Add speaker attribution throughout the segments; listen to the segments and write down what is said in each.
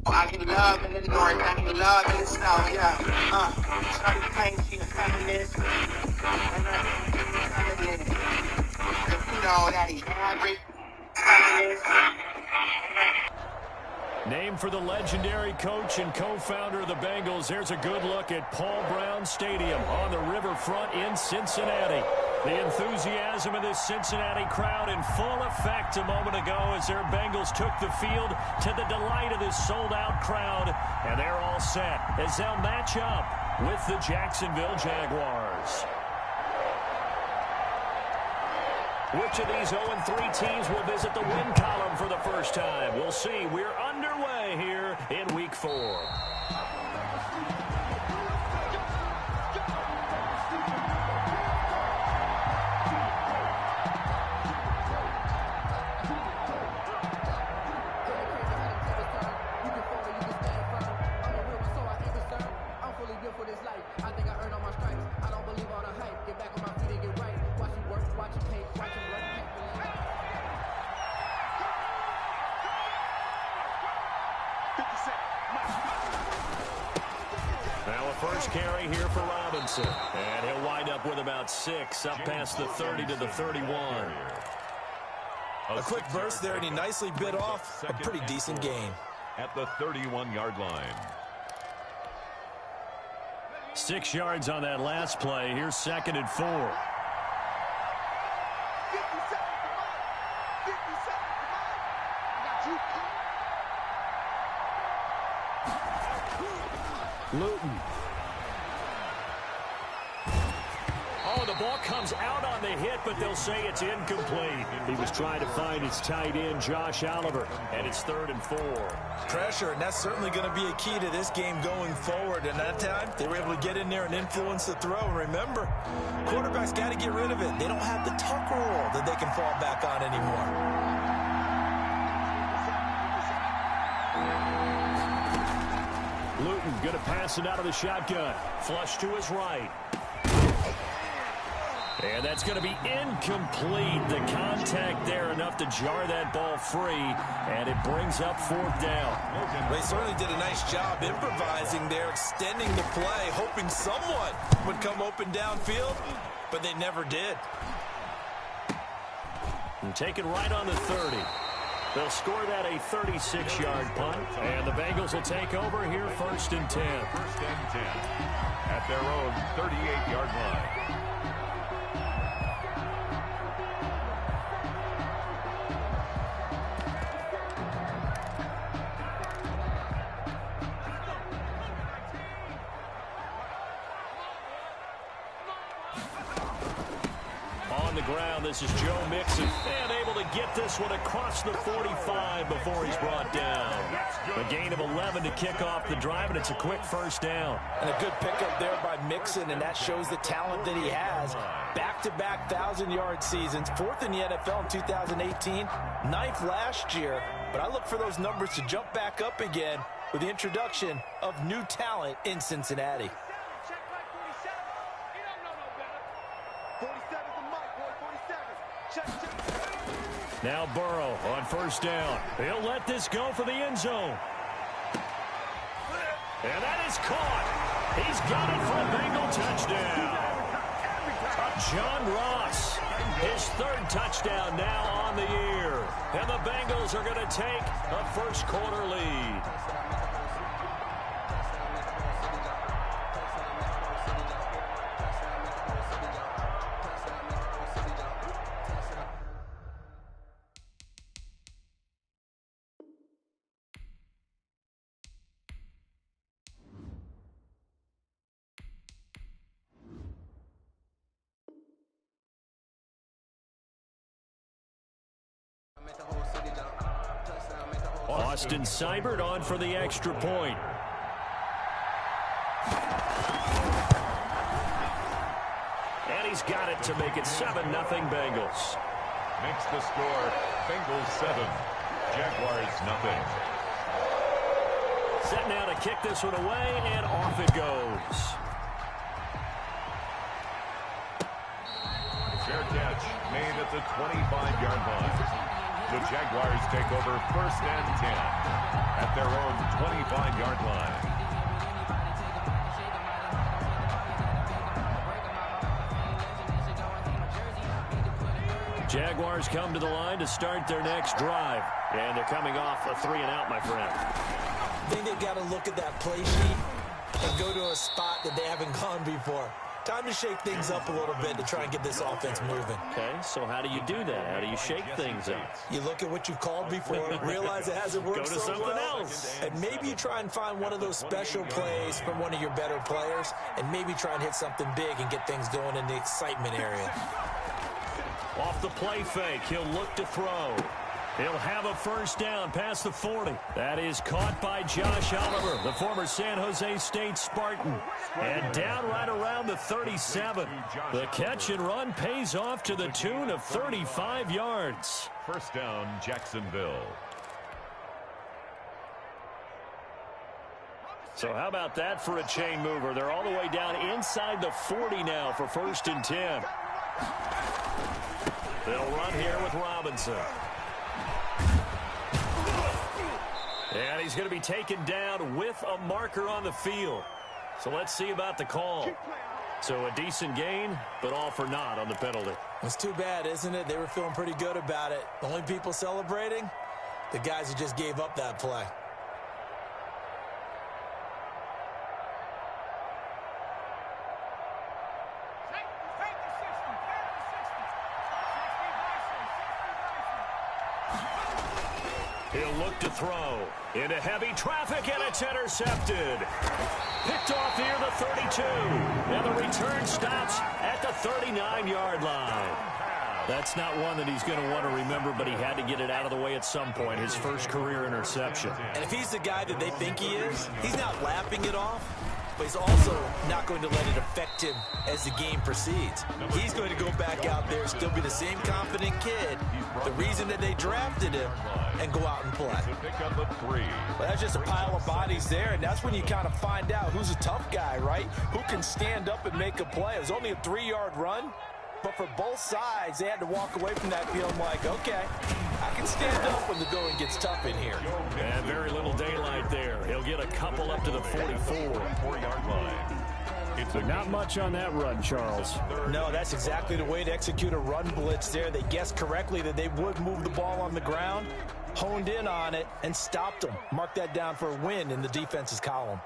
Speaker 1: I get love in the north, I get love in the south, yeah. Shorty claims she a feminist, and feminist. You know that he's average, feminist.
Speaker 2: Named for the legendary coach and co-founder of the Bengals, here's a good look at Paul Brown Stadium on the riverfront in Cincinnati. The enthusiasm of this Cincinnati crowd in full effect a moment ago as their Bengals took the field to the delight of this sold-out crowd. And they're all set as they'll match up with the Jacksonville Jaguars. Which of these 0-3 teams will visit the win column for the first time? We'll see. We're underway here in Week 4. Now a first carry here for Robinson. And he'll wind up with about 6, up past the 30 to the 31.
Speaker 3: A quick burst there, and he nicely bit off a pretty decent gain.
Speaker 4: At the 31-yard line.
Speaker 2: 6 yards on that last play. Here's 2nd and 4. Luton. Oh, the ball comes out on the hit, but they'll say it's incomplete. He was trying to find his tight end, Josh Oliver, and it's 3rd and 4.
Speaker 3: Pressure, and that's certainly going to be a key to this game going forward. And that time, they were able to get in there and influence the throw. And remember, quarterbacks got to get rid of it. They don't have the tuck rule that they can fall back on anymore.
Speaker 2: Luton going to pass it out of the shotgun. Flush to his right. And that's going to be incomplete. The contact there enough to jar that ball free, and it brings up 4th down.
Speaker 3: They certainly did a nice job improvising there, extending the play, hoping someone would come open downfield, but they never did.
Speaker 2: And take it right on the 30. They'll score that a 36-yard punt, and the Bengals will take over here 1st and 10.
Speaker 4: 1st and 10 at their own 38-yard line.
Speaker 2: On the ground, this is Joe Mixon, and able to get this one across the 45 before he's brought down. A gain of 11 to kick off the drive, and it's a quick 1st down.
Speaker 3: And a good pickup there by Mixon, and that shows the talent that he has. Back-to-back 1,000-yard seasons, 4th in the NFL in 2018, 9th last year. But I look for those numbers to jump back up again with the introduction of new talent in Cincinnati.
Speaker 2: Now Burrow on 1st down. He'll let this go for the end zone. And that is caught. He's got it for a Bengal touchdown. John Ross, his 3rd touchdown now on the year. And the Bengals are going to take a 1st quarter lead. Austin Seibert on for the extra point. And he's got it to make it 7-0 Bengals.
Speaker 4: Makes the score Bengals 7, Jaguars nothing.
Speaker 2: Set now to kick this one away, and off it goes.
Speaker 4: Fair catch made at the 25-yard line. The Jaguars take over 1st and 10 at their own 25-yard line.
Speaker 2: Jaguars come to the line to start their next drive. And they're coming off a 3-and-out, my friend.
Speaker 3: I think they've got to look at that play sheet and go to a spot that they haven't gone before. Time to shake things up a little bit to try and get this offense moving.
Speaker 2: Okay, so how do you do that? How do you shake things up?
Speaker 3: You look at what you've called before, realize it hasn't worked
Speaker 2: so
Speaker 3: well.
Speaker 2: Go to something else.
Speaker 3: And maybe you try and find one of those special plays from one of your better players, and maybe try and hit something big and get things going in the excitement area.
Speaker 2: Off the play fake, he'll look to throw. He'll have a 1st down past the 40. That is caught by Josh Oliver, the former San Jose State Spartan. And down right around the 37. The catch and run pays off to the tune of 35 yards.
Speaker 4: 1st down, Jacksonville.
Speaker 2: So how about that for a chain mover? They're all the way down inside the 40 now for 1st and 10. They'll run here with Robinson. And he's going to be taken down with a marker on the field. So let's see about the call. So a decent gain, but all for naught on the penalty.
Speaker 3: It's too bad, isn't it? They were feeling pretty good about it. The only people celebrating, the guys who just gave up that play.
Speaker 2: He'll look to throw into heavy traffic, and it's intercepted. Picked off near the 32. And the return stops at the 39-yard line. That's not one that he's going to want to remember, but he had to get it out of the way at some point, his first career interception.
Speaker 3: And if he's the guy that they think he is, he's not lapping it off, but he's also not going to let it affect him as the game proceeds. He's going to go back out there, still be the same confident kid, the reason that they drafted him, and go out and play.
Speaker 4: Well,
Speaker 3: that's just a pile of bodies there, and that's when you kind of find out who's a tough guy, right? Who can stand up and make a play. It was only a 3-yard run, but for both sides, they had to walk away from that feeling like, okay, I can stand up when the going gets tough in here.
Speaker 2: And very little daylight there. He'll get a couple up to the 44-yard line.
Speaker 4: It's
Speaker 2: not much on that run, Charles.
Speaker 3: No, that's exactly the way to execute a run blitz there. They guessed correctly that they would move the ball on the ground, honed in on it, and stopped them. Mark that down for a win in the defense's column.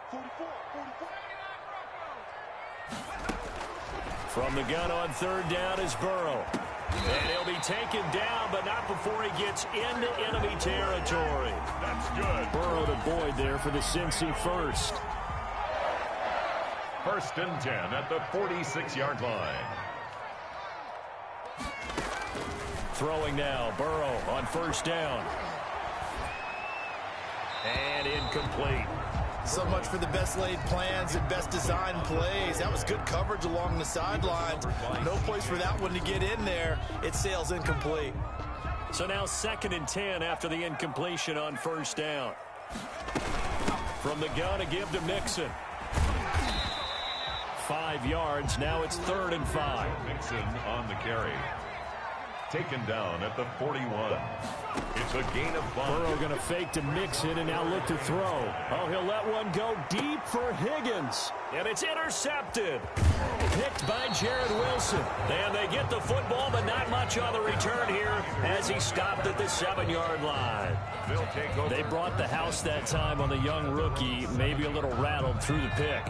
Speaker 2: From the gun on 3rd down is Burrow. And he'll be taken down, but not before he gets into enemy territory.
Speaker 4: That's good.
Speaker 2: Burrow to Boyd there for the Cincy first.
Speaker 4: 1st and 10 at the 46-yard line.
Speaker 2: Throwing now, Burrow on 1st down. And incomplete.
Speaker 3: So much for the best laid plans and best designed plays. That was good coverage along the sidelines. No place for that one to get in there. It sails incomplete.
Speaker 2: So now 2nd and 10 after the incompletion on 1st down. From the gun to give to Mixon. 5 yards. Now it's 3rd and 5.
Speaker 4: Mixon on the carry. Taken down at the 41. It's a gain of 5.
Speaker 2: Burrow going to fake to Mixon and now look to throw. Oh, he'll let one go deep for Higgins. And it's intercepted. Picked by Jared Wilson. And they get the football, but not much on the return here as he stopped at the 7-yard line.
Speaker 4: They'll take over.
Speaker 2: They brought the house that time on the young rookie, maybe a little rattled through the pick.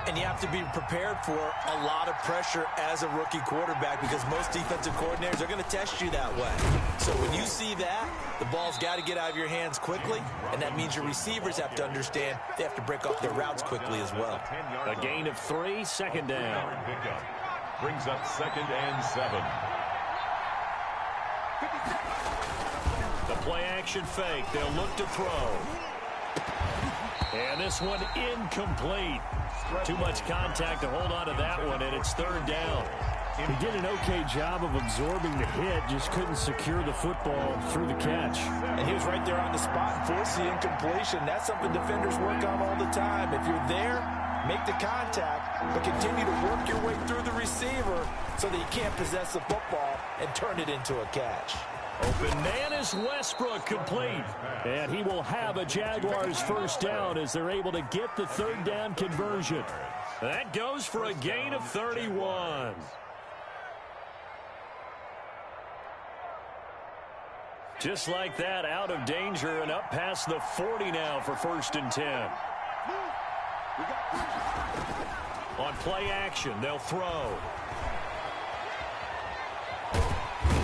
Speaker 3: And you have to be prepared for a lot of pressure as a rookie quarterback because most defensive coordinators are going to test you that way. So when you see that, the ball's got to get out of your hands quickly, and that means your receivers have to understand they have to break off their routes quickly as well.
Speaker 2: A gain of 3, 2nd down.
Speaker 4: Brings up 2nd and 7.
Speaker 2: The play action fake. They'll look to throw. And this one incomplete. Too much contact to hold on to that one, and it's 3rd down. He did an okay job of absorbing the hit, just couldn't secure the football through the catch.
Speaker 3: And he was right there on the spot and forced the incompletion. That's something defenders work on all the time. If you're there, make the contact, but continue to work your way through the receiver so that you can't possess the football and turn it into a catch.
Speaker 2: Open man is Westbrook, complete. And he will have a Jaguars first down as they're able to get the third down conversion. That goes for a gain of 31. Just like that, out of danger and up past the 40 now for 1st and 10. On play action, they'll throw.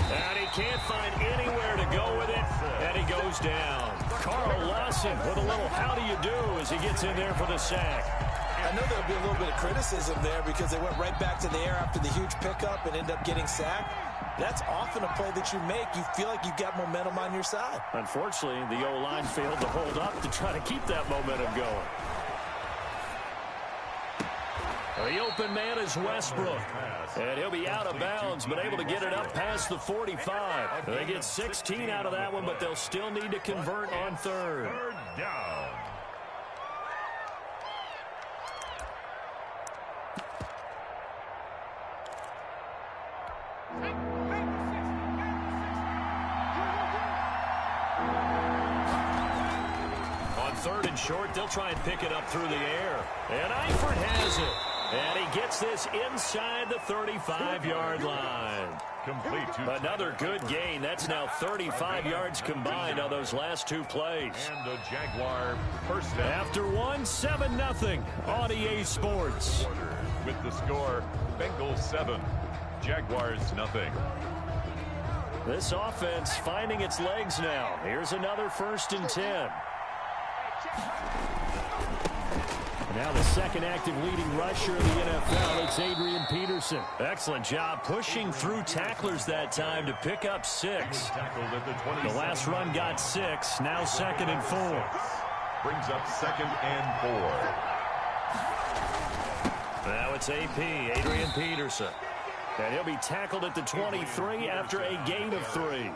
Speaker 2: And he can't find anywhere to go with it, and he goes down. Carl Lawson with a little how do you do as he gets in there for the sack.
Speaker 3: I know there'll be a little bit of criticism there because they went right back to the air after the huge pickup and ended up getting sacked. That's often a play that you make. You feel like you've got momentum on your side.
Speaker 2: Unfortunately, the O-line failed to hold up to try to keep that momentum going. The open man is Westbrook. And he'll be out of bounds, but able to get it up past the 45. They get 16 out of that one, but they'll still need to convert on third.
Speaker 4: Third down.
Speaker 2: On 3rd and short, they'll try and pick it up through the air. And Eifert has it. And he gets this inside the 35-yard line.
Speaker 4: Complete to
Speaker 2: Another good gain. That's now 35 yards combined on those last two plays.
Speaker 4: and a Jaguar first down.
Speaker 2: After one, 7-0 on EA Sports.
Speaker 4: With the score, Bengals 7, Jaguars nothing.
Speaker 2: This offense finding its legs now. Here's another 1st and 10. Now the second active leading rusher of the NFL, it's Adrian Peterson. Excellent job pushing through tacklers that time to pick up 6.
Speaker 4: Tackled at the 20.
Speaker 2: The last run got 6, now 2nd and 4.
Speaker 4: Brings up 2nd and 4.
Speaker 2: Now it's AP, Adrian Peterson. And he'll be tackled at the 23 after a gain of 3.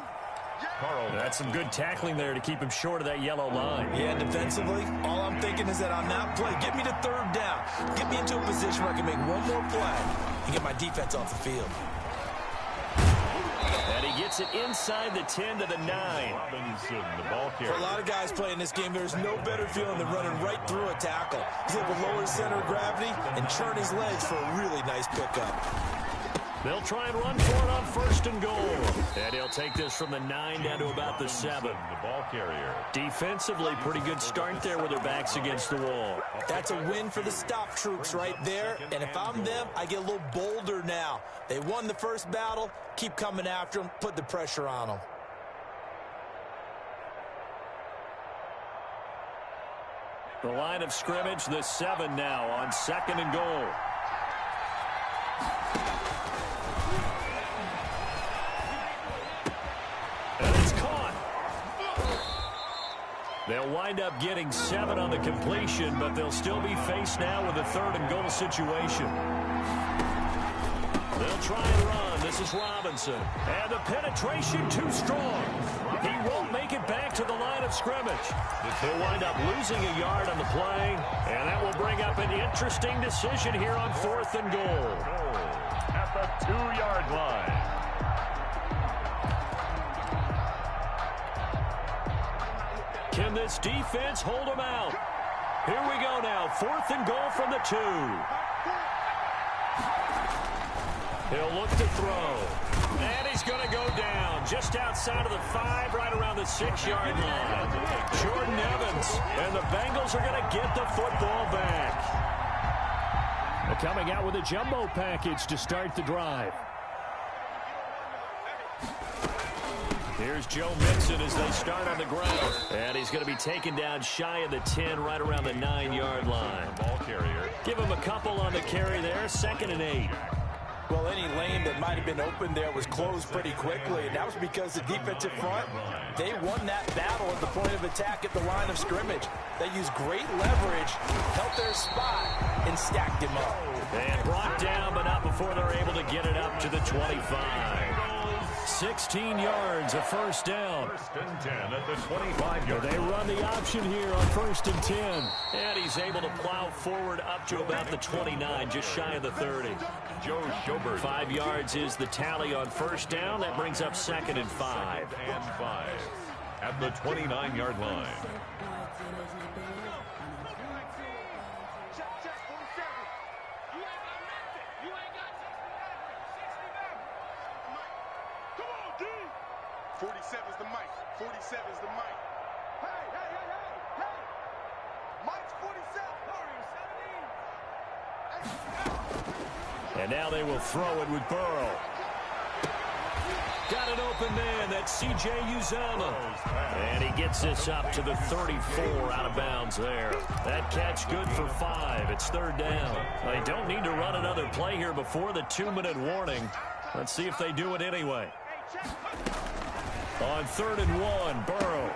Speaker 4: Carl.
Speaker 2: That's some good tackling there to keep him short of that yellow line.
Speaker 3: Yeah, defensively, all I'm thinking is that on that play, get me to 3rd down. Get me into a position where I can make one more play and get my defense off the field.
Speaker 2: And he gets it inside the 10 to the 9.
Speaker 4: Robinson, the ball
Speaker 3: For
Speaker 4: carrier.
Speaker 3: a lot of guys playing this game, there's no better feeling than running right through a tackle. He's able to lower his center of gravity and churn his legs for a really nice pickup.
Speaker 2: They'll try and run for it on 1st and goal. And he'll take this from the 9 down to about the 7.
Speaker 4: The ball carrier.
Speaker 2: Defensively, pretty good start there with their backs against the wall.
Speaker 3: That's a win for the stop troops right there. And if I'm them, I get a little bolder now. They won the first battle. Keep coming after them. Put the pressure on them.
Speaker 2: The line of scrimmage, the 7 now on 2nd and goal. And it's caught. They'll wind up getting 7 on the completion, but they'll still be faced now with a 3rd and goal situation. They'll try and run. This is Robinson. And the penetration too strong. He won't make it back to the line of scrimmage. He'll wind up losing a yard on the play, and that will bring up an interesting decision here on 4th and goal.
Speaker 4: At the 2-yard line.
Speaker 2: Can this defense hold them out? Here we go now. 4th and goal from the 2. He'll look to throw. And he's going to go down just outside of the 5, right around the 6-yard line. Jordan Evans. And the Bengals are going to get the football back. They're coming out with a jumbo package to start the drive. Here's Joe Mixon as they start on the ground. And he's going to be taken down shy of the 10, right around the 9-yard line.
Speaker 4: Ball carrier.
Speaker 2: Give him a couple on the carry there. 2nd and 8.
Speaker 3: Well, any lane that might have been open there was closed pretty quickly, and that was because the defensive front, they won that battle at the point of attack at the line of scrimmage. They used great leverage, held their spot, and stacked him up.
Speaker 2: And brought down, but not before they're able to get it up to the 25. 16 yards, a first down.
Speaker 4: First and 10 at the 25-yard line.
Speaker 2: They run the option here on first and 10. And he's able to plow forward up to about the 29, just shy of the 30.
Speaker 4: Joe Schobert.
Speaker 2: 5 yards is the tally on first down. That brings up second and 5.
Speaker 4: Second and 5 at the 29-yard line.
Speaker 2: And now they will throw it with Burrow. Got an open man. That's C.J. Uzomah. And he gets this up to the 34 out of bounds there. That catch good for 5. It's third down. They don't need to run another play here before the 2-minute warning. Let's see if they do it anyway. On 3rd and 1, Burrow.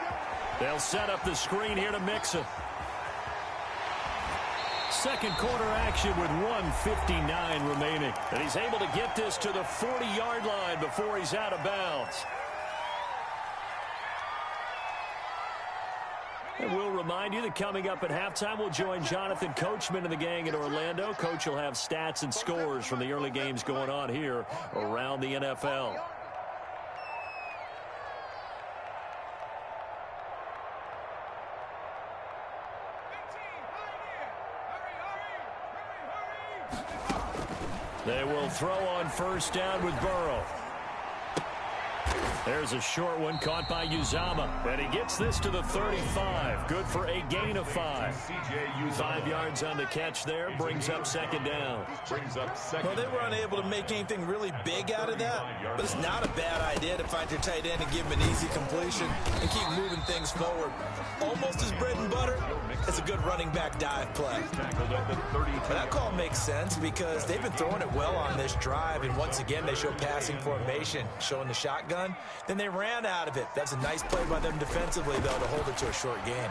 Speaker 2: They'll set up the screen here to Mixon. Second quarter action with 1:59 remaining. And he's able to get this to the 40-yard line before he's out of bounds. And we'll remind you that coming up at halftime, we'll join Jonathan Coachman and the gang in Orlando. Coach will have stats and scores from the early games going on here around the NFL. They will throw on first down with Burrow. There's a short one caught by Uzomah. And he gets this to the 35. Good for a gain of 5. 5 yards on the catch there. Brings up second down.
Speaker 3: Well, they were unable to make anything really big out of that. But it's not a bad idea to find your tight end and give him an easy completion and keep moving things forward. Almost as bread and butter. It's a good running back dive play. But that call makes sense because they've been throwing it well on this drive. And once again, they show passing formation, showing the shotgun. Then they ran out of it. That's a nice play by them defensively, though, to hold it to a short gain.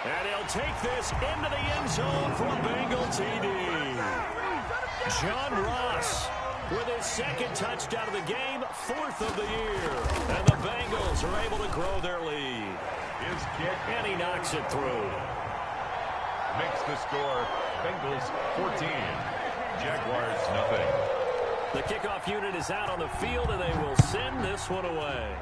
Speaker 2: And he'll take this into the end zone for a Bengal TD. John Ross with his second touchdown of the game, 4th of the year. And the Bengals are able to grow their lead.
Speaker 4: His kick.
Speaker 2: And he knocks it through.
Speaker 4: Makes the score Bengals 14. Jaguars nothing.
Speaker 2: The kickoff unit is out on the field, and they will send this one away.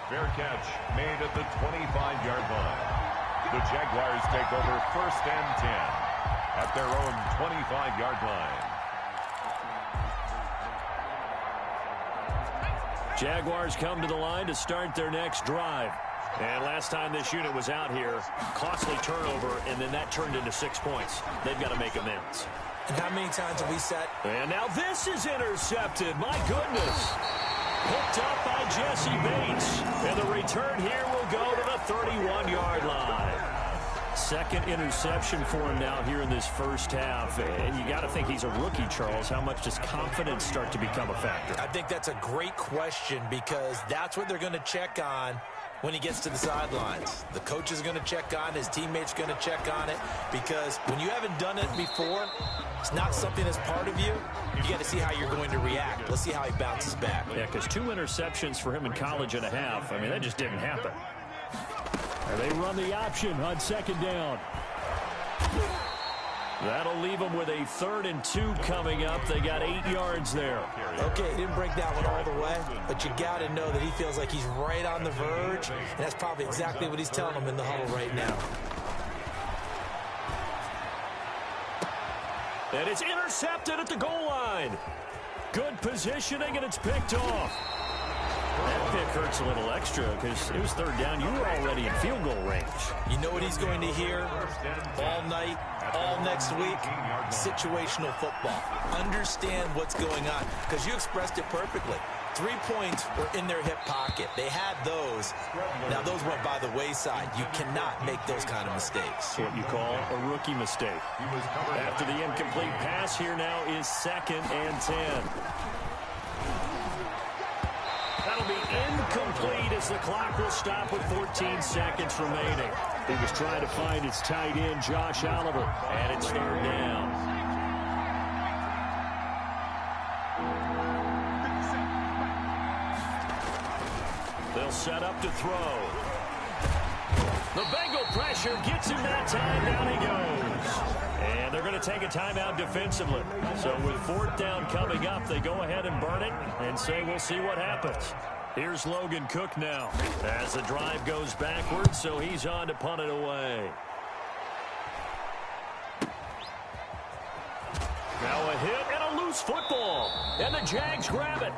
Speaker 4: Fair catch made at the 25-yard line. The Jaguars take over first and 10 at their own 25-yard line.
Speaker 2: Jaguars come to the line to start their next drive. And last time this unit was out here, costly turnover, and then that turned into 6 points. They've got to make amends.
Speaker 3: And how many times have we said?
Speaker 2: And now this is intercepted. My goodness. Picked up by Jesse Bates. And the return here will go to the 31-yard line. Second interception for him now here in this first half. And you got to think he's a rookie, Charles. How much does confidence start to become a factor?
Speaker 3: I think that's a great question because that's what they're going to check on when he gets to the sidelines. The coach is going to check on it. His teammates going to check on it because when you haven't done it before, it's not something that's part of you. You got to see how you're going to react. Let's see how he bounces back.
Speaker 2: Yeah, because 2 interceptions for him in college and a half. I mean, that just didn't happen. And they run the option on second down. That'll leave them with a 3rd and 2 coming up. They got 8 yards there.
Speaker 3: Okay, he didn't break that one all the way, but you got to know that he feels like he's right on the verge, and that's probably exactly what he's telling them in the huddle right now.
Speaker 2: And it's intercepted at the goal line. Good positioning, and it's picked off. That pick hurts a little extra because it was 3rd down. You were already in field goal range.
Speaker 3: You know what he's going to hear all night, all next week? Situational football. Understand what's going on because you expressed it perfectly. 3 points were in their hip pocket. They had those. Now, those went by the wayside. You cannot make those kind of mistakes.
Speaker 2: What you call a rookie mistake. After the incomplete pass, here now is 2nd and 10. That'll be incomplete as the clock will stop with 14 seconds remaining. He was trying to find his tight end, Josh Oliver, and it's 3rd down. set up to throw. The Bengal pressure gets him that time. Down he goes. And they're going to take a timeout defensively. So with 4th down coming up, they go ahead and burn it and say we'll see what happens. Here's Logan Cook now as the drive goes backwards, so he's on to punt it away. Now a hit and a loose football. And the Jags grab it.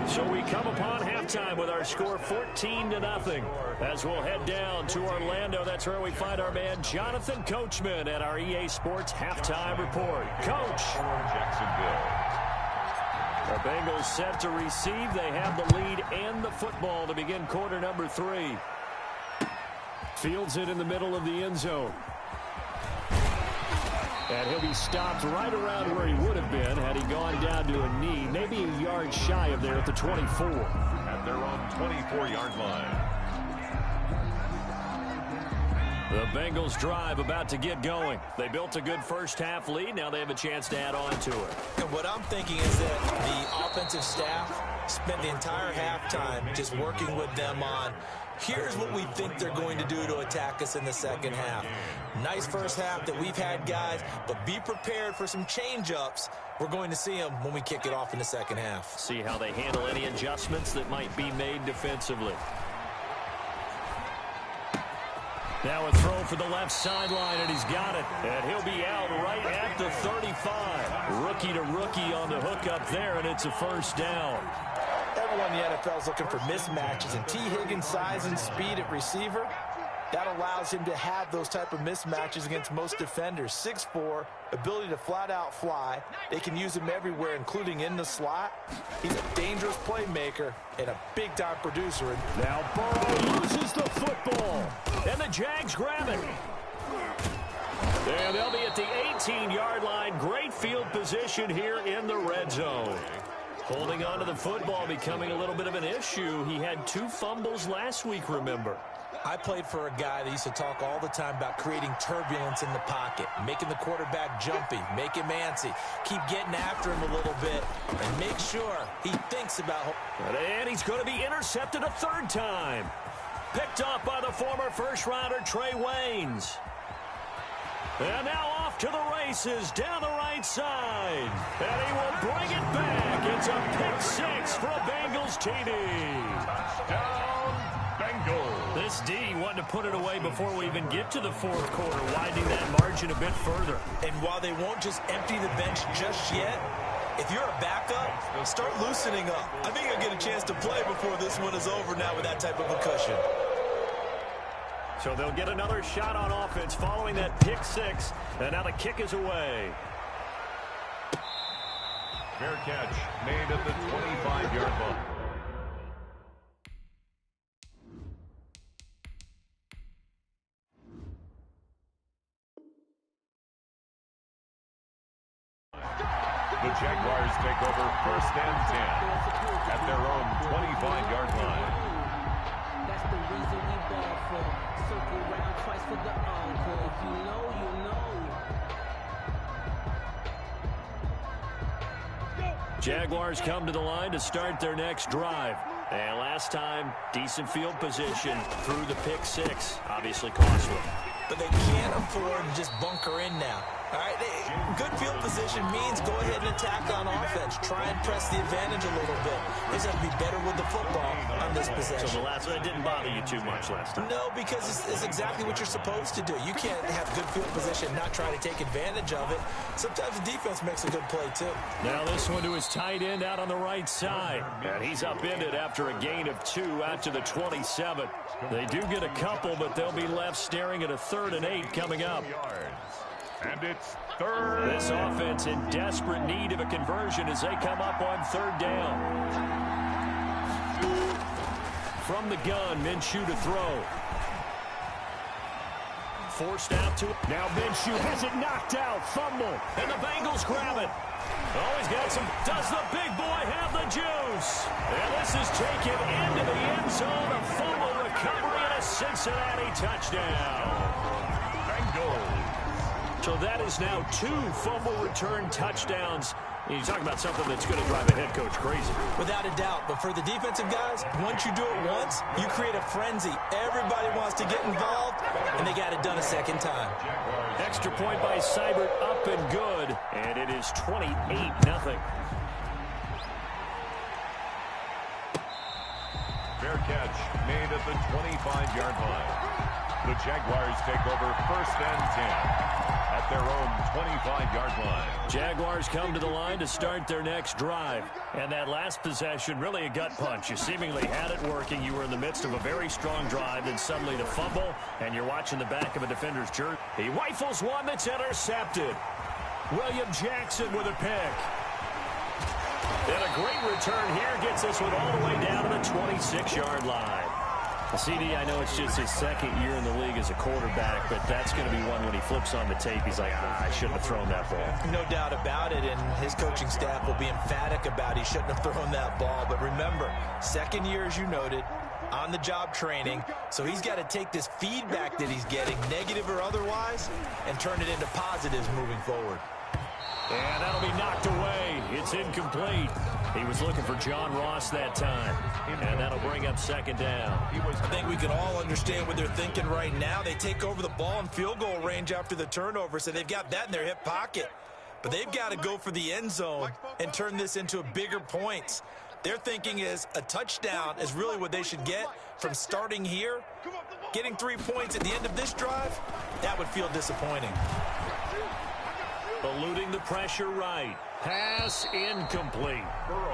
Speaker 2: So we come upon halftime with our score 14-0. As we'll head down to Orlando, that's where we find our man Jonathan Coachman at our EA Sports Halftime Report. Coach.
Speaker 4: Jacksonville.
Speaker 2: The Bengals set to receive. They have the lead and the football to begin quarter number 3. Fields it in the middle of the end zone. And he'll be stopped right around where he would have been had he gone down to a knee, maybe a yard shy of there at the 24.
Speaker 4: At their own 24-yard line.
Speaker 2: The Bengals drive about to get going. They built a good first-half lead. Now they have a chance to add on to it.
Speaker 3: And what I'm thinking is that the offensive staff spent the entire halftime just working with them on here's what we think they're going to do to attack us in the second half. Nice first half that we've had, guys, but be prepared for some change-ups. We're going to see them when we kick it off in the second half.
Speaker 2: See how they handle any adjustments that might be made defensively. Now a throw for the left sideline, and he's got it. And he'll be out right at the 35. Rookie to rookie on the hook up there, and it's a first down.
Speaker 3: Everyone in the NFL is looking for mismatches, and T. Higgins' size and speed at receiver, that allows him to have those type of mismatches against most defenders. 6'4", ability to flat-out fly. They can use him everywhere, including in the slot. He's a dangerous playmaker and a big-time producer.
Speaker 2: Now Burrow loses the football, and the Jags grab it. And they'll be at the 18-yard line. Great field position here in the red zone. Holding on to the football becoming a little bit of an issue. He had 2 fumbles last week, remember.
Speaker 3: I played for a guy that used to talk all the time about creating turbulence in the pocket, making the quarterback jumpy, make him antsy, keep getting after him a little bit, and make sure he thinks about...
Speaker 2: And he's going to be intercepted a 3rd time. Picked up by the former first-rounder Trey Waynes. And now off to the races down the right side. And he will bring it back. It's a pick-6 for a Bengals TD.
Speaker 4: Touchdown, Bengals.
Speaker 2: This D wanted to put it away before we even get to the 4th quarter, widening that margin a bit further.
Speaker 3: And while they won't just empty the bench just yet, if you're a backup, start loosening up. I think you'll get a chance to play before this one is over now with that type of a cushion.
Speaker 2: So they'll get another shot on offense following that pick-6, and now the kick is away.
Speaker 4: Fair catch made at the 25-yard line. The Jaguars take over 1st and 10 at their own 25-yard line.
Speaker 5: That's the reason we ball for. Circle round twice for the encore. If you know, you know.
Speaker 2: Jaguars come to the line to start their next drive. And last time, decent field position through the pick-6. Obviously costly.
Speaker 3: But they can't afford to just bunker in now. All right, good field position means go ahead and attack on offense. Try and press the advantage a little bit. They just have to be better with the football on this possession.
Speaker 2: So the last one didn't bother you too much last time?
Speaker 3: No, because it's exactly what you're supposed to do. You can't have good field position and not try to take advantage of it. Sometimes the defense makes a good play, too.
Speaker 2: Now this one to his tight end out on the right side. And he's upended after a gain of 2 out to the 27. They do get a couple, but they'll be left staring at a 3rd and 8 coming up.
Speaker 4: And it's 3rd.
Speaker 2: This offense in desperate need of a conversion as they come up on 3rd down. From the gun, Minshew to throw. Forced out to it. Now Minshew has it knocked out. Fumble. And the Bengals grab it. Oh, he's got some. Does the big boy have the juice? And this is taken into the end zone. A fumble recovery and a Cincinnati touchdown.
Speaker 4: Bengals.
Speaker 2: So that is now 2 fumble return touchdowns. You talk about something that's going to drive a head coach crazy.
Speaker 3: Without a doubt. But for the defensive guys, once you do it once, you create a frenzy. Everybody wants to get involved, and they got it done a second time.
Speaker 2: Extra point by Seibert, up and good. And it is 28-0.
Speaker 4: Fair catch made at the 25-yard line. The Jaguars take over 1st and 10 at their own 25-yard line.
Speaker 2: Jaguars come to the line to start their next drive. And that last possession, really a gut punch. You seemingly had it working. You were in the midst of a very strong drive, then suddenly the fumble, and you're watching the back of a defender's jersey. He rifles one that's intercepted. William Jackson with a pick. And a great return here gets this one all the way down to the 26-yard line. CD, I know it's just his 2nd year in the league as a quarterback, but that's going to be one when he flips on the tape. He's like, I shouldn't have thrown that ball.
Speaker 3: No doubt about it, and his coaching staff will be emphatic about he shouldn't have thrown that ball. But remember, 2nd year, as you noted, on-the-job training, so he's got to take this feedback that he's getting, negative or otherwise, and turn it into positives moving forward.
Speaker 2: And that'll be knocked away. It's incomplete. He was looking for John Ross that time. And that'll bring up 2nd down.
Speaker 3: I think we can all understand what they're thinking right now. They take over the ball in field goal range after the turnover, so they've got that in their hip pocket. But they've got to go for the end zone and turn this into a bigger points. Their thinking is a touchdown is really what they should get from starting here. Getting 3 points at the end of this drive, that would feel disappointing.
Speaker 2: Eluding the pressure right. Pass incomplete.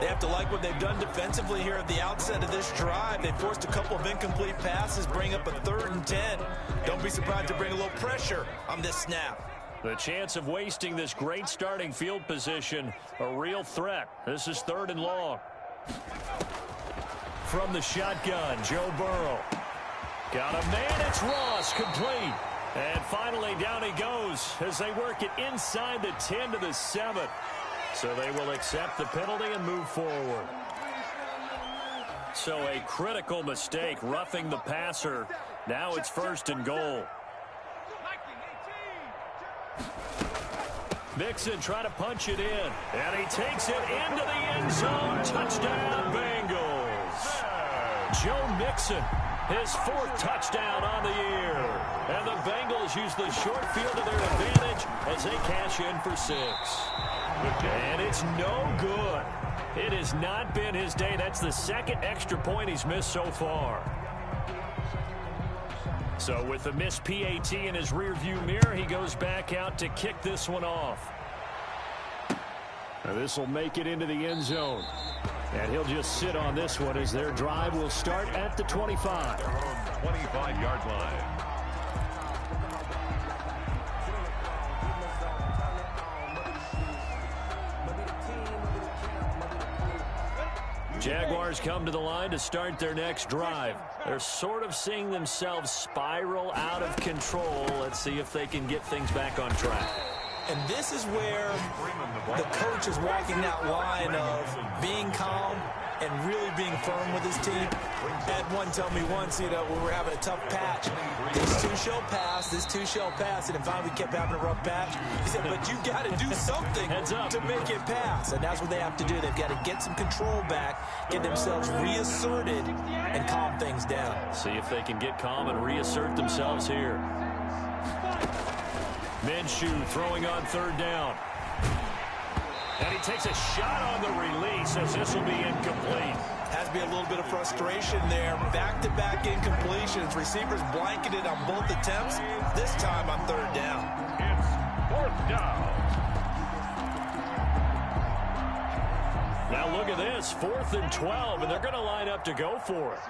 Speaker 3: They have to like what they've done defensively here at the outset of this drive. They forced a couple of incomplete passes, bring up a 3rd and 10. Don't be surprised to bring a little pressure on this snap.
Speaker 2: The chance of wasting this great starting field position, a real threat. This is 3rd and long. From the shotgun, Joe Burrow. Got a man, it's Ross, complete. And finally, down he goes as they work it inside the 10 to the 7. So they will accept the penalty and move forward. So a critical mistake, roughing the passer. Now it's 1st and goal. Mixon trying to punch it in. And he takes it into the end zone. Touchdown, Bengals. Joe Mixon, his 4th touchdown on the year. And the Bengals use the short field to their advantage as they cash in for 6. And it's no good. It has not been his day. That's the 2nd extra point he's missed so far. So with the missed PAT in his rearview mirror, he goes back out to kick this one off. Now this will make it into the end zone. And he'll just sit on this one as their drive will start at the 25.
Speaker 4: 25-yard line.
Speaker 2: Jaguars come to the line to start their next drive. They're sort of seeing themselves spiral out of control. Let's see if they can get things back on track.
Speaker 3: And this is where the coach is walking that line of being calm and really being firm with his team. Had one tell me once, when we're having a tough patch, this 2 shall pass, this 2 shall pass, and finally we kept having a rough patch. He said, but you've got to do something to make it pass, and that's what they have to do. They've got to get some control back, get themselves reasserted, and calm things down.
Speaker 2: See if they can get calm and reassert themselves here. Minshew throwing on 3rd down. And he takes a shot on the release as this will be incomplete.
Speaker 3: Has to be a little bit of frustration there. Back-to-back incompletions. Receivers blanketed on both attempts. This time on 3rd down.
Speaker 4: It's 4th down.
Speaker 2: Now look at this. 4th and 12, and they're going to line up to go for it.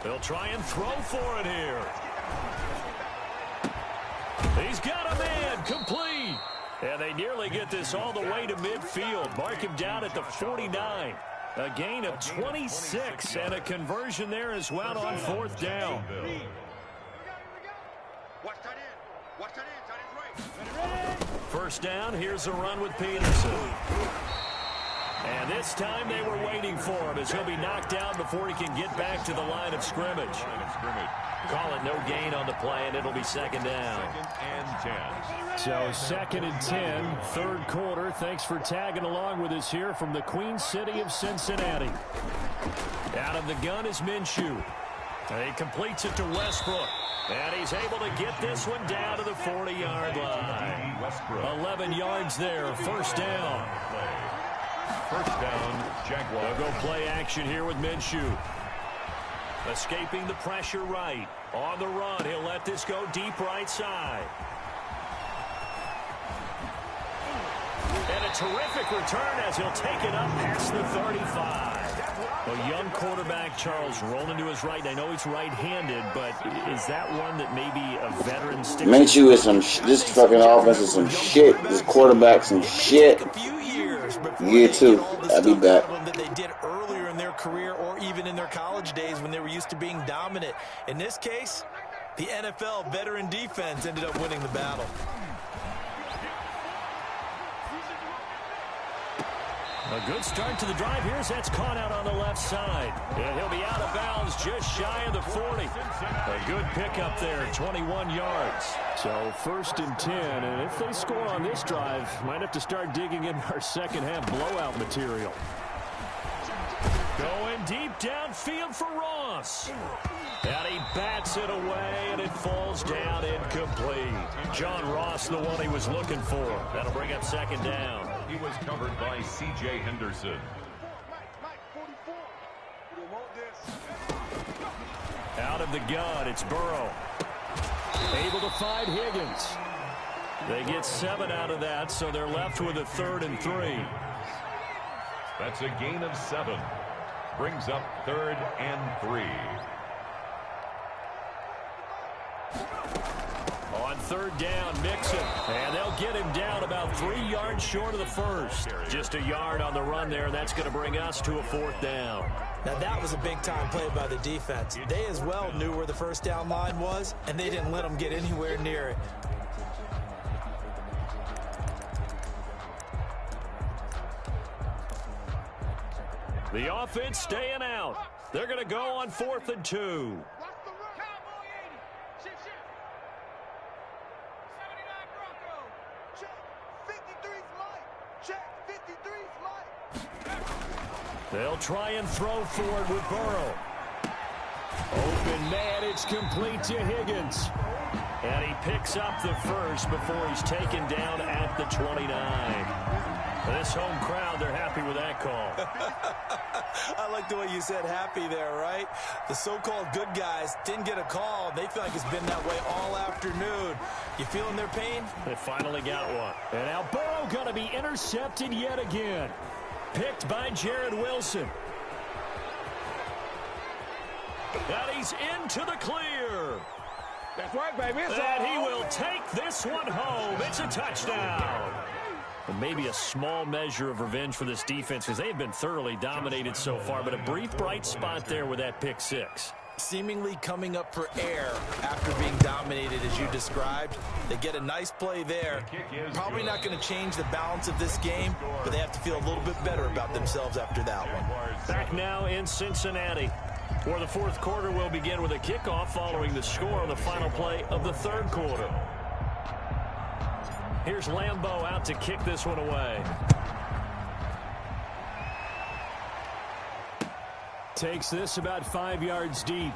Speaker 2: They'll try and throw for it here. He's got a man, complete. And they nearly get this all the way to midfield. Mark him down at the 49. A gain of 26 and a conversion there as well on 4th down. First down, here's a run with Peterson. And this time they were waiting for him as he'll be knocked down before he can get back to the line of scrimmage. Call it no gain on the play, and it'll be second down. So 2nd and 10, third quarter. Thanks for tagging along with us here from the Queen City of Cincinnati. Out of the gun is Minshew. He completes it to Westbrook. And he's able to get this one down to the 40-yard line. 11 yards there, first down.
Speaker 4: First down, Jaguars.
Speaker 2: They'll go play action here with Minshew. Escaping the pressure right. On the run, he'll let this go deep right side. And a terrific return as he'll take it up past the 35. A young quarterback, Charles, rolling to his right. I know he's right-handed, but is that one that maybe a veteran sticks?
Speaker 6: Minshew is some this fucking offense is some shit. This quarterback some shit. Year 2, I'll be back.
Speaker 3: That they did earlier in their career or even in their college days when they were used to being dominant. In this case, the NFL veteran defense ended up winning the battle.
Speaker 2: A good start to the drive. Here's that's caught out on the left side. And he'll be out of bounds just shy of the 40. A good pickup there, 21 yards. So 1st and 10, and if they score on this drive, might have to start digging in our second half blowout material. Going deep downfield for Ross. And he bats it away, and it falls down incomplete. John Ross, the one he was looking for. That'll bring up second down.
Speaker 4: He was covered by C.J. Henderson.
Speaker 2: Out of the gun, it's Burrow. Able to find Higgins. They get 7 out of that, so they're left with a 3rd and 3.
Speaker 4: That's a gain of 7. Brings up 3rd and 3.
Speaker 2: On 3rd down, Mixon. And they'll get him down about 3 yards short of the first. Just a yard on the run there. That's going to bring us to a 4th down.
Speaker 3: Now that was a big-time play by the defense. They as well knew where the first down line was, and they didn't let them get anywhere near it.
Speaker 2: The offense staying out. They're going to go on 4th and 2. They'll try and throw forward with Burrow. Open man, it's complete to Higgins. And he picks up the first before he's taken down at the 29. This home crowd, they're happy with that call.
Speaker 3: I like the way you said happy there, right? The so-called good guys didn't get a call. They feel like it's been that way all afternoon. You feeling their pain?
Speaker 2: They finally got one. And now Burrow going to be intercepted yet again. Picked by Jared Wilson. And he's into the clear.
Speaker 7: That's right, baby.
Speaker 2: And he will take this one home. It's a touchdown. And maybe a small measure of revenge for this defense because they've been thoroughly dominated so far, but a brief bright spot there with that pick six.
Speaker 3: Seemingly coming up for air after being dominated as you described. They get a nice play there. Probably not going to change the balance of this game, but they have to feel a little bit better about themselves after that one.
Speaker 2: Back now in Cincinnati, where the fourth quarter will begin with a kickoff following the score on the final play of the third quarter. Here's Lambeau out to kick this one away. Takes this about 5 yards deep.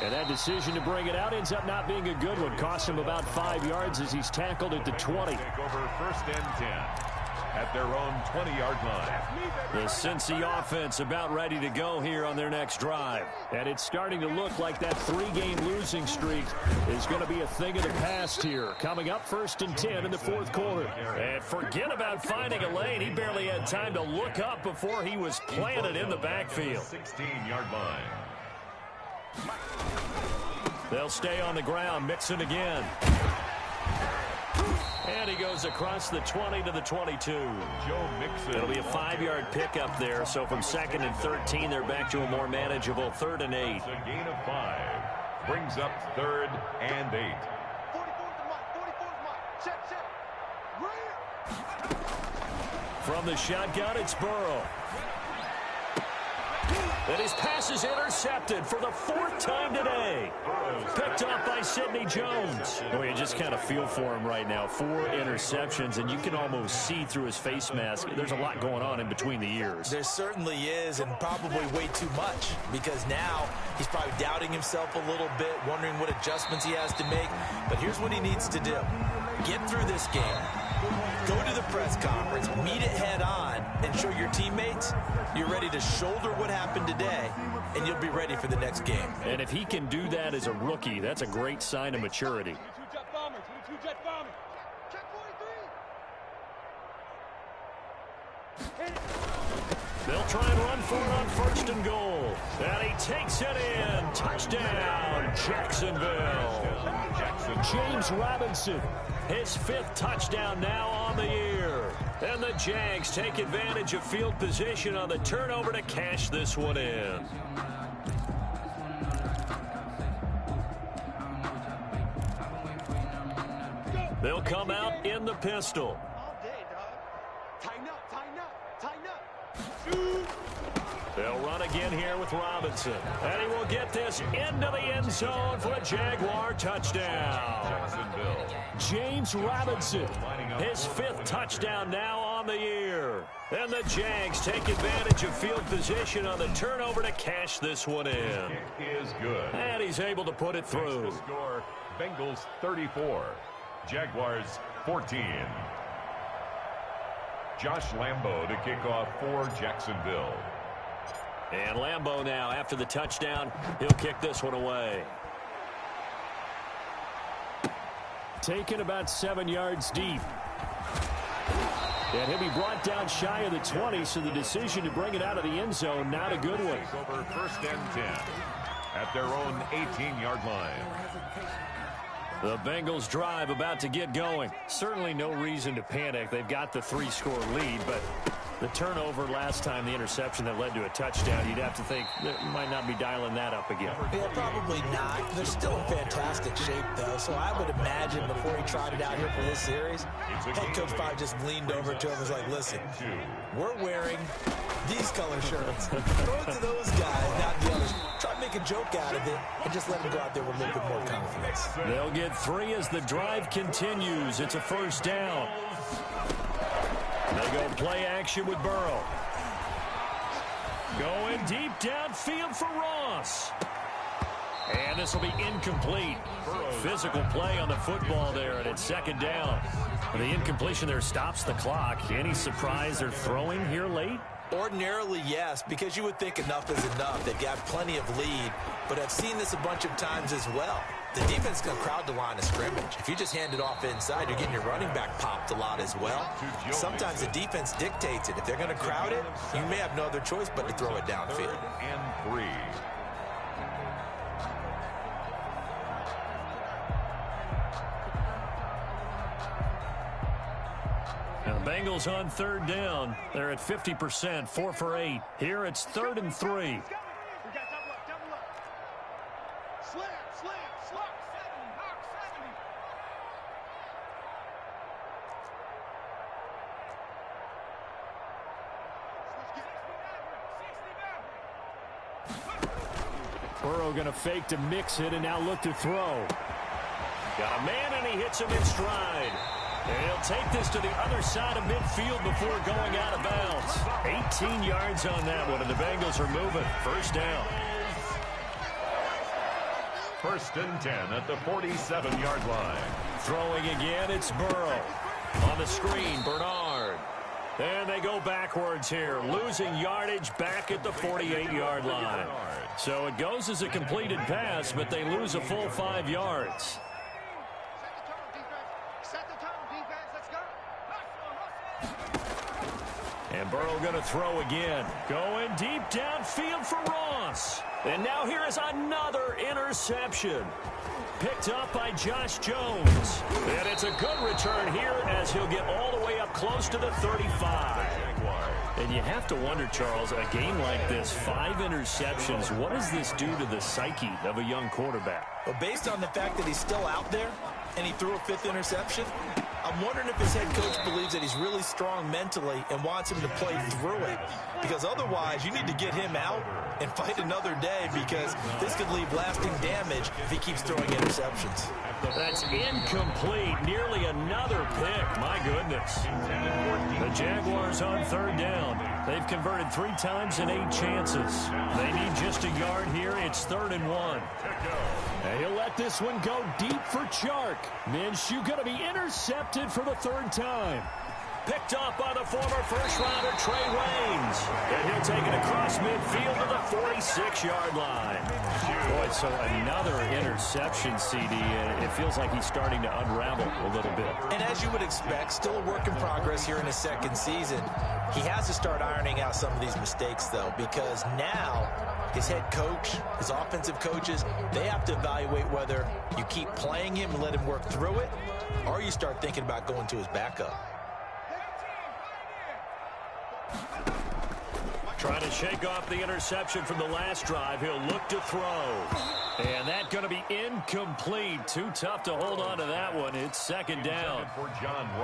Speaker 2: And that decision to bring it out ends up not being a good one. Cost him about 5 yards as he's tackled at the 20.
Speaker 4: Take over 1st and 10 at their own 20-yard line.
Speaker 2: The Cincy offense about ready to go here on their next drive. And it's starting to look like that 3-game losing streak is going to be a thing of the past here. Coming up 1st and 10 in the fourth quarter. And forget about finding a lane. He barely had time to look up before he was planted in the backfield.
Speaker 4: 16-yard line.
Speaker 2: They'll stay on the ground. Mixon again. And he goes across the 20 to the 22.
Speaker 4: Joe Mixon.
Speaker 2: It'll be a 5-yard pickup there. So from 2nd and 13, they're back to a more manageable 3rd and 8.
Speaker 4: It's a gain of 5. Brings up 3rd and 8.
Speaker 2: 4 From the shotgun, it's Burrow. And his pass is intercepted for the 4th time today. Picked up by Sidney Jones. Boy, you just kind of feel for him right now. 4 interceptions, and you can almost see through his face mask. There's a lot going on in between the ears.
Speaker 3: There certainly is, and probably way too much, because now he's probably doubting himself a little bit, wondering what adjustments he has to make. But here's what he needs to do. Get through this game. Go to the press conference, meet it head on, and show your teammates you're ready to shoulder what happened today, and you'll be ready for the next game.
Speaker 2: And if he can do that as a rookie, that's a great sign of maturity. They'll try and run for it on 1st and goal. And he takes it in. Touchdown, Jacksonville. James Robinson, his 5th touchdown now on the year. And the Jags take advantage of field position on the turnover to cash this one in. They'll come out in the pistol. They'll run again here with Robinson. And he will get this into the end zone for a Jaguar touchdown. James Robinson, his 5th touchdown now on the year. And the Jags take advantage of field position on the turnover to cash this one in.
Speaker 4: It is good.
Speaker 2: And he's able to put it through.
Speaker 4: Score, Bengals 34, Jaguars 14. Josh Lambo to kick off for Jacksonville.
Speaker 2: And Lambo now, after the touchdown, he'll kick this one away. Taken about 7 yards deep. And he'll be brought down shy of the 20, so the decision to bring it out of the end zone, not a good one.
Speaker 4: Over 1st and 10 at their own 18-yard line.
Speaker 2: The Bengals drive about to get going. Certainly no reason to panic. They've got the 3-score lead, but the turnover last time, the interception that led to a touchdown, you'd have to think they might not be dialing that up again.
Speaker 3: Yeah, probably not. They're still in fantastic shape, though, so I would imagine before he trotted out here for this series, head coach probably just leaned over to him and was like, listen, we're wearing these color shirts. Throw it to those guys, not the others. Try to make a joke out of it and just let them go out there with a little bit more confidence.
Speaker 2: They'll get 3 as the drive continues. It's a 1st down. They go play action with Burrow. Going deep downfield for Ross. And this will be incomplete. Physical play on the football there, and it's 2nd down. And the incompletion there stops the clock. Any surprise they're throwing here late?
Speaker 3: Ordinarily, yes, because you would think enough is enough. They've got plenty of lead, but I've seen this a bunch of times as well. The defense can crowd the line of scrimmage. If you just hand it off inside, you're getting your running back popped a lot as well. Sometimes the defense dictates it. If they're going to crowd it, you may have no other choice but to throw it downfield.
Speaker 4: 3rd and 3.
Speaker 2: Now the Bengals on 3rd down. They're at 50%, 4 for 8. Here it's 3rd and 3. Burrow going to fake to mix it and now look to throw. Got a man and he hits him in stride. And he'll take this to the other side of midfield before going out of bounds. 18 yards on that one, and the Bengals are moving. 1st down.
Speaker 4: 1st and 10 at the 47-yard line.
Speaker 2: Throwing again, it's Burrow. On the screen, Bernard. And they go backwards here, losing yardage back at the 48-yard line. So it goes as a completed pass, but they lose a full 5 yards. And Burrow going to throw again. Going deep downfield for Ross. And now here is another interception. Picked up by Josh Jones. And it's a good return here as he'll get all the way up close to the 35. And you have to wonder, Charles, a game like this, 5 interceptions, what does this do to the psyche of a young quarterback?
Speaker 3: Well, based on the fact that he's still out there and he threw a 5th interception, I'm wondering if his head coach believes that he's really strong mentally and wants him to play through it. Because otherwise, you need to get him out and fight another day, because this could leave lasting damage if he keeps throwing interceptions.
Speaker 2: That's incomplete. Nearly another pick. My goodness. The Jaguars on third down. They've converted 3 times in 8 chances. They need just a yard here. It's 3rd and 1. And he'll let this one go deep for Chark. Minshew going to be intercepted for the 3rd time. Picked off by the former first-rounder Trey Waynes. And he'll take it across midfield to the 46-yard line. Boy, so another interception, CD. It feels like he's starting to unravel a little bit.
Speaker 3: And as you would expect, still a work in progress here in his 2nd season. He has to start ironing out some of these mistakes, though, because now his head coach, his offensive coaches, they have to evaluate whether you keep playing him and let him work through it, or you start thinking about going to his backup.
Speaker 2: Trying to shake off the interception from the last drive. He'll look to throw. And that's going to be incomplete. Too tough to hold on to that one. It's 2nd down.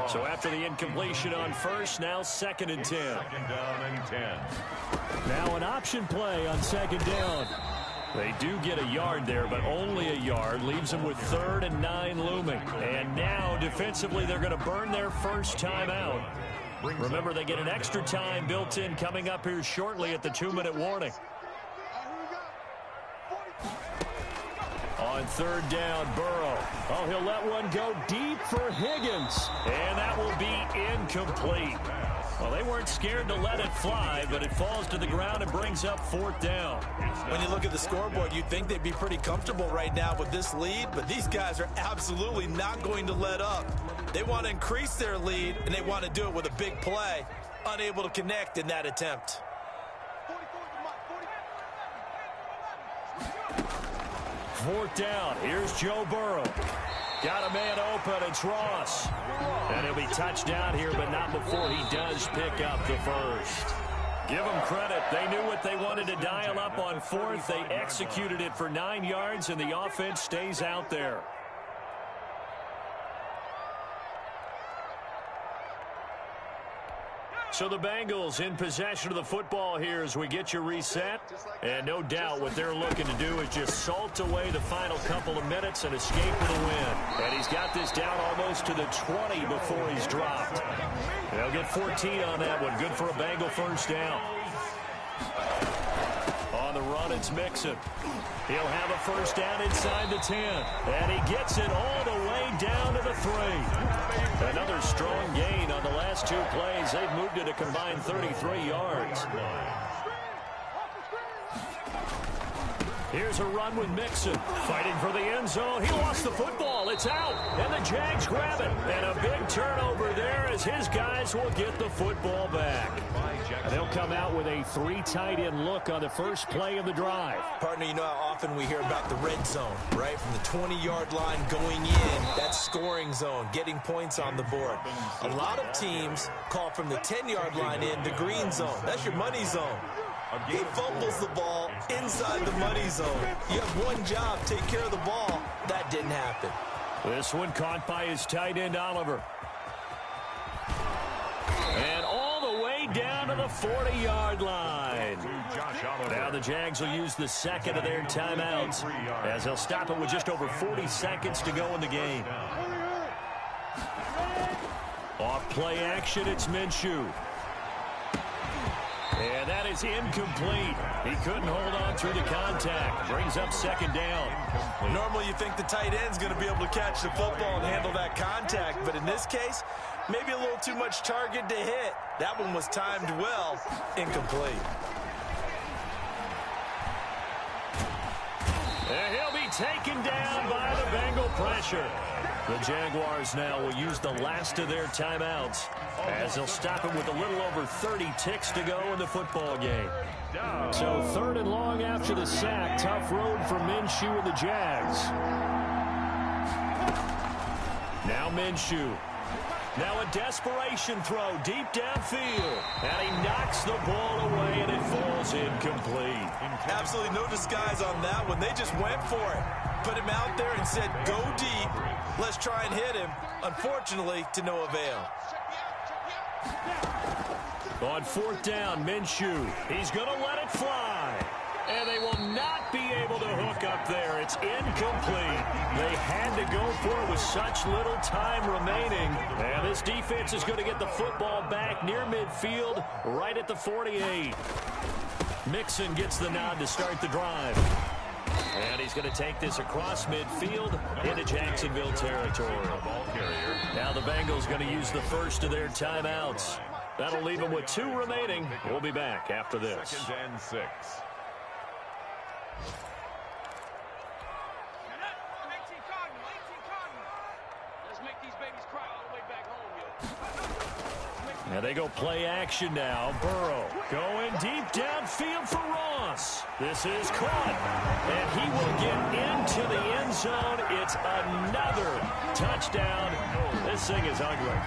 Speaker 2: So after the incompletion on first, now 2nd and 10.
Speaker 4: 2nd down and 10.
Speaker 2: Now an option play on 2nd down. They do get a yard there, but only a yard. Leaves them with 3rd and 9 looming. And now defensively they're going to burn their first time out. Remember, they get an extra time built in coming up here shortly at the 2-minute warning. On 3rd down, Burrow. Oh, he'll let one go deep for Higgins. And that will be incomplete. Well, they weren't scared to let it fly, but it falls to the ground and brings up 4th down.
Speaker 3: When you look at the scoreboard, you'd think they'd be pretty comfortable right now with this lead, but these guys are absolutely not going to let up. They want to increase their lead, and they want to do it with a big play. Unable to connect in that attempt.
Speaker 2: 4th down. Here's Joe Burrow. Got a man open. It's Ross. And he'll be touched down here, but not before he does pick up the first. Give them credit. They knew what they wanted to dial up on 4th. They executed it for 9 yards, and the offense stays out there. So the Bengals in possession of the football here as we get you reset. And no doubt what they're looking to do is just salt away the final couple of minutes and escape with a win. And he's got this down almost to the 20 before he's dropped. They'll get 14 on that one. Good for a Bengal first down. On the run, it's Mixon. He'll have a first down inside the 10. And he gets it all the way down to the 3. Another strong gain on the last 2 plays. They've moved it a combined 33 yards. Here's a run with Mixon. Fighting for the end zone. He lost the football. It's out. And the Jags grab it. And a big turnover there as his guys will get the football back. And they'll come out with a 3 tight end look on the first play of the drive.
Speaker 3: Partner, you know how often we hear about the red zone, right? From the 20-yard line going in, that scoring zone, getting points on the board. A lot of teams call from the 10-yard line in the green zone. That's your money zone. He fumbles the ball inside the money zone. You have one job, take care of the ball. That didn't happen.
Speaker 2: This one caught by his tight end, Oliver. And all the way down to the 40-yard line. Now the Jags will use the 2nd of their timeouts as they'll stop it with just over 40 seconds to go in the game. Off play action, it's Minshew. And that is incomplete. He couldn't hold on through the contact. Brings up 2nd down.
Speaker 3: Normally you think the tight end's going to be able to catch the football and handle that contact, but in this case, maybe a little too much target to hit. That one was timed well. Incomplete.
Speaker 2: And he'll be taken down by the Bengal pressure. The Jaguars now will use the last of their timeouts as they'll stop it with a little over 30 ticks to go in the football game. So 3rd and long after the sack. Tough road for Minshew and the Jags. Now Minshew. Now a desperation throw deep downfield. And he knocks the ball away, and it falls incomplete.
Speaker 3: Absolutely no disguise on that one. They just went for it. Put him out there and said, go deep. Let's try and hit him. Unfortunately, to no avail.
Speaker 2: On fourth down, Minshew. He's going to let it fly. And they will not be able to hook up there. It's incomplete. They had to go for it with such little time remaining. And this defense is going to get the football back near midfield, right at the 48. Mixon gets the nod to start the drive. And he's going to take this across midfield into Jacksonville territory. Now the Bengals going to use the first of their timeouts. That'll leave them with 2 remaining. We'll be back after this.
Speaker 4: 2nd and 6.
Speaker 2: And they go play action now. Burrow going deep downfield for Ross. This is caught. And he will get into the end zone. It's another touchdown. This thing is ugly.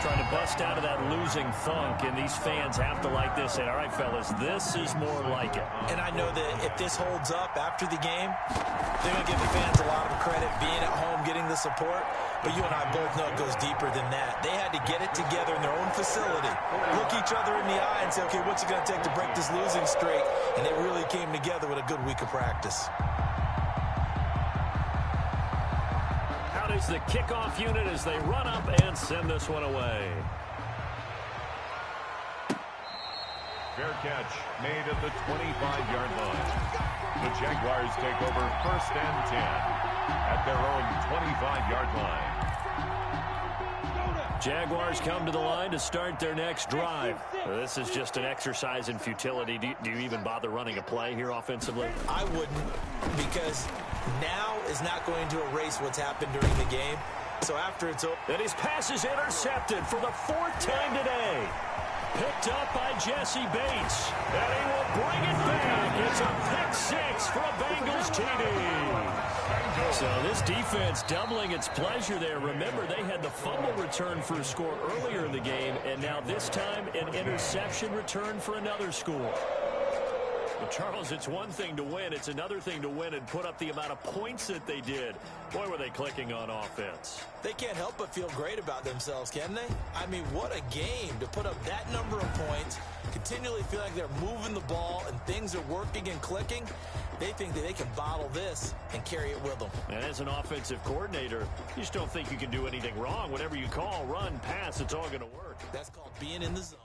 Speaker 2: Trying to bust out of that losing funk, and these fans have to like this. And all right, fellas, this is more like it.
Speaker 3: And I know that if this holds up after the game, they're going to give the fans a lot of credit being at home, getting the support. But you and I both know it goes deeper than that. They had to get it together in their own facility, look each other in the eye and say, okay, what's it going to take to break this losing streak? And they really came together with a good week of practice.
Speaker 2: Out is the kickoff unit as they run up and send this one away.
Speaker 4: Fair catch made at the 25-yard line. The Jaguars take over 1st and 10 at their own 25-yard line.
Speaker 2: Jaguars come to the line to start their next drive. This is just an exercise in futility. Do you even bother running a play here offensively?
Speaker 3: I wouldn't, because now is not going to erase what's happened during the game. So after it's over.
Speaker 2: And his pass is intercepted for the 4th time today. Picked up by Jesse Bates. And he will bring it back. It's a pick 6 for a Bengals TD. So this defense doubling its pleasure there. Remember, they had the fumble return for a score earlier in the game, and now this time an interception return for another score. Well, Charles, it's one thing to win. It's another thing to win and put up the amount of points that they did. Boy, were they clicking on offense.
Speaker 3: They can't help but feel great about themselves, can they? I mean, what a game to put up that number of points, continually feel like they're moving the ball and things are working and clicking. They think that they can bottle this and carry it with them.
Speaker 2: And as an offensive coordinator, you just don't think you can do anything wrong. Whatever you call, run, pass, it's all going to work.
Speaker 3: That's called being in the zone.